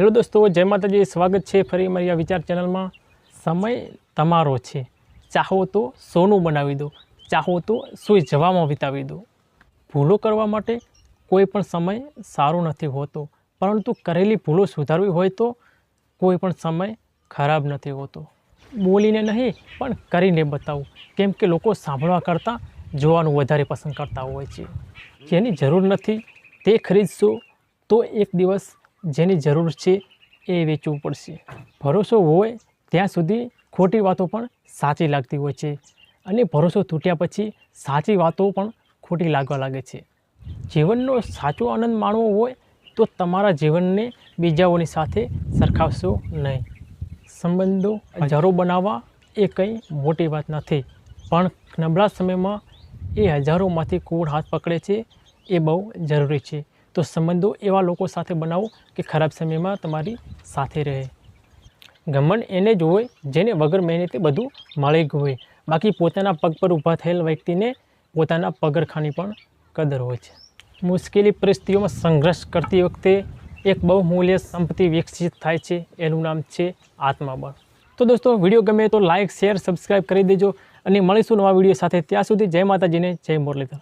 Hello દોસ્તો, જય માતાજી. સ્વાગત છે ફરી મારી આ વિચાર ચેનલમાં. સમય તમારો છે. ચાહો તો સોનું બનાવી દો, ચાહો તો સૂઈ જવામાં વિતાવી દો. ભૂલો કરવા માટે કોઈ પણ સમય સારો નથી હોતો, પરંતુ કરેલી ભૂલો સુધારવી હોય તો કોઈ પણ સમય ખરાબ નથી હોતો. બોલીને નહીં પણ કરીને બતાવું, કેમ કે લોકો સાંભળવા કરતાં જોવાનું વધારે પસંદ કરતા હોય છે. જેની જરૂર નથી તે ખરીદશો તો એક દિવસ જેની જરૂર છે એ વેચવું પડશે. ભરોસો હોય ત્યાં સુધી ખોટી વાતો પણ સાચી લાગતી હોય છે, અને ભરોસો તૂટ્યા પછી સાચી વાતો પણ ખોટી લાગવા લાગે છે. જીવનનો સાચો આનંદ માણવો હોય તો તમારા જીવનને બીજાઓની સાથે સરખાવશો નહીં. સંબંધો હજારો બનાવવા એ કંઈ મોટી વાત નથી, પણ નબળા સમયમાં એ હજારોમાંથી કોણ હાથ પકડે છે એ બહુ જરૂરી છે. તો સંબંધો એવા લોકો સાથે બનાવો કે ખરાબ સમયમાં તમારી સાથે રહે. ઘમંડ એને જ હોય જેને વગર મહેનતે બધું મળી ગયું હોય. બાકી પોતાના પગ પર ઊભા થયેલ વ્યક્તિને પોતાના પગરખાંની પણ કદર હોય છે. મુશ્કેલી પરિસ્થિતિઓમાં સંઘર્ષ કરતી વખતે એક બહુમૂલ્ય સંપત્તિ વિકસિત થાય છે, એનું નામ છે આત્મબળ. તો દોસ્તો, વિડીયો ગમે તો લાઇક, શેર, સબસ્ક્રાઈબ કરી દેજો અને મળીશું નવા વિડીયો સાથે. ત્યાં સુધી જય માતાજીને, જય મુરલીધર.